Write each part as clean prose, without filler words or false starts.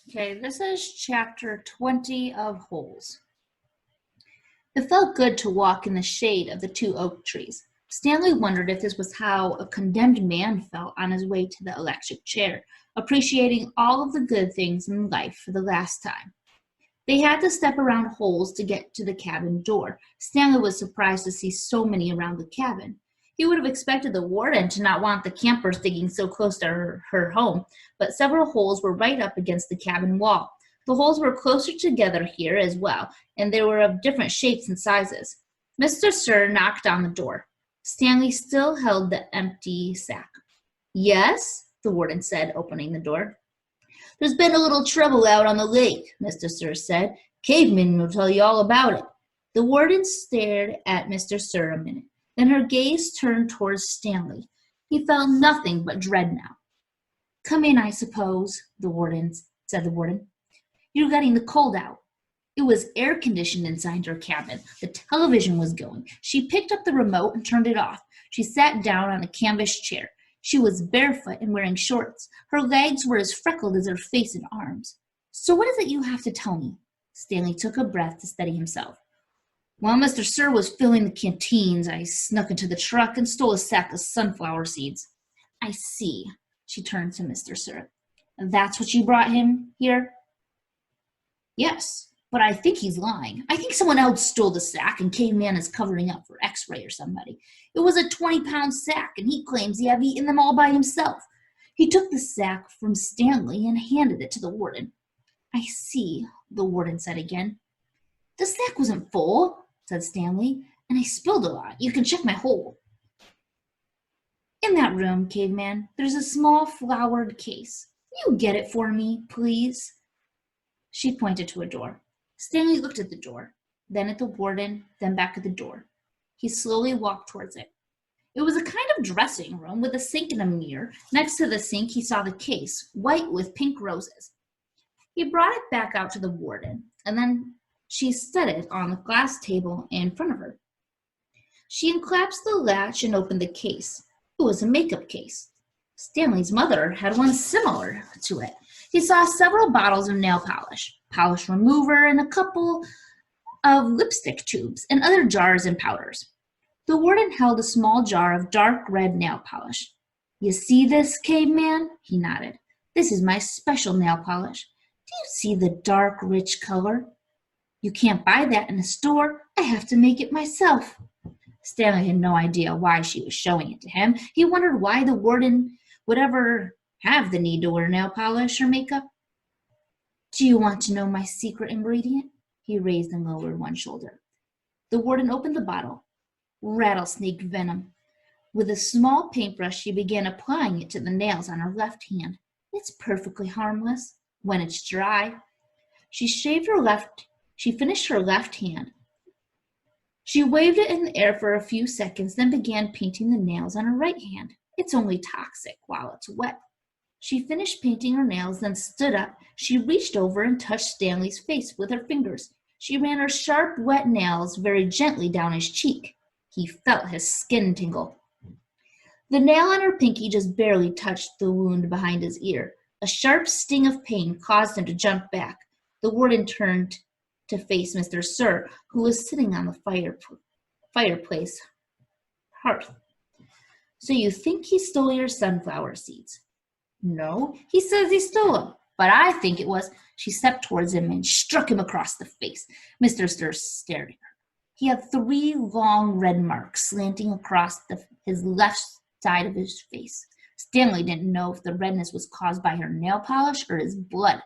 Okay, this is chapter 20 of Holes. It felt good to walk in the shade of the two oak trees. Stanley wondered if this was how a condemned man felt on his way to the electric chair, appreciating all of the good things in life for the last time. They had to step around holes to get to the cabin door. Stanley was surprised to see so many around the cabin. He would have expected the warden to not want the campers digging so close to her home, but several holes were right up against the cabin wall. The holes were closer together here as well, and they were of different shapes and sizes. Mr. Sir knocked on the door. Stanley still held the empty sack. "Yes?" the warden said, opening the door. "There's been a little trouble out on the lake," Mr. Sir said. "Caveman will tell you all about it." The warden stared at Mr. Sir a minute. Then her gaze turned towards Stanley. He felt nothing but dread now. "Come in, I suppose," said the warden. "You're letting the cold out." It was air-conditioned inside her cabin. The television was going. She picked up the remote and turned it off. She sat down on a canvas chair. She was barefoot and wearing shorts. Her legs were as freckled as her face and arms. "So what is it you have to tell me?" Stanley took a breath to steady himself. "While Mr. Sir was filling the canteens, I snuck into the truck and stole a sack of sunflower seeds." "I see." She turned to Mr. Sir. "That's what you brought him here?" "Yes, but I think he's lying. I think someone else stole the sack and Caveman is covering up for X-ray or somebody. It was a 20-pound sack, and he claims he had eaten them all by himself." He took the sack from Stanley and handed it to the warden. "I see," the warden said again. "The sack wasn't full," said Stanley, "and I spilled a lot. You can check my hole." "In that room, Caveman, there's a small flowered case. You get it for me, please." She pointed to a door. Stanley looked at the door, then at the warden, then back at the door. He slowly walked towards it. It was a kind of dressing room with a sink and a mirror. Next to the sink, he saw the case, white with pink roses. He brought it back out to the warden, and then she set it on the glass table in front of her. She unclasped the latch and opened the case. It was a makeup case. Stanley's mother had one similar to it. He saw several bottles of nail polish remover, and a couple of lipstick tubes, and other jars and powders. The warden held a small jar of dark red nail polish. "You see this, Caveman?" He nodded. "This is my special nail polish. Do you see the dark, rich color? You can't buy that in a store. I have to make it myself." Stanley had no idea why she was showing it to him. He wondered why the warden would ever have the need to wear nail polish or makeup. "Do you want to know my secret ingredient?" He raised and lowered one shoulder. The warden opened the bottle. Rattlesnake venom. With a small paintbrush, she began applying it to the nails on her left hand. "It's perfectly harmless when it's dry." She finished her left hand. She waved it in the air for a few seconds, then began painting the nails on her right hand. "It's only toxic while it's wet." She finished painting her nails, then stood up. She reached over and touched Stanley's face with her fingers. She ran her sharp, wet nails very gently down his cheek. He felt his skin tingle. The nail on her pinky just barely touched the wound behind his ear. A sharp sting of pain caused him to jump back. The warden turned to face Mr. Sir, who was sitting on the fireplace hearth. "So you think he stole your sunflower seeds?" "No, he says he stole them, but I think it was—" She stepped towards him and struck him across the face. Mr. Stir stared at her. He had 3 long red marks slanting across his left side of his face. Stanley didn't know if the redness was caused by her nail polish or his blood.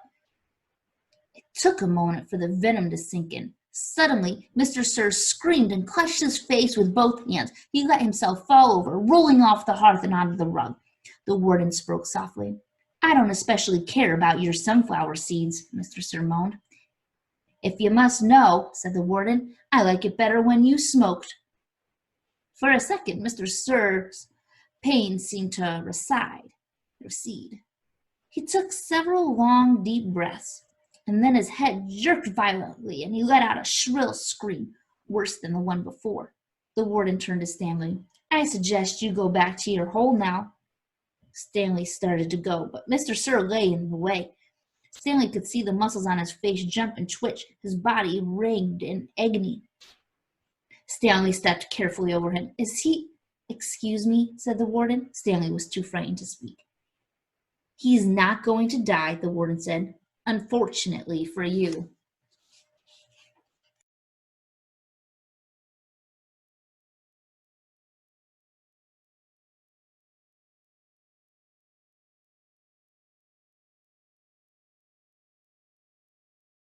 It took a moment for the venom to sink in. Suddenly, Mr. Sir screamed and clutched his face with both hands. He let himself fall over, rolling off the hearth and onto the rug. The warden spoke softly. "I don't especially care about your sunflower seeds," Mr. Sir moaned. "If you must know," said the warden, "I like it better when you smoked." For a second, Mr. Sir's pain seemed to recede. He took several long, deep breaths, and then his head jerked violently, and he let out a shrill scream, worse than the one before. The warden turned to Stanley. "I suggest you go back to your hole now." Stanley started to go, but Mr. Sir lay in the way. Stanley could see the muscles on his face jump and twitch. His body writhed in agony. Stanley stepped carefully over him. Is he... Excuse me, said the warden. Stanley was too frightened to speak. He's not going to die, the warden said. Unfortunately for you.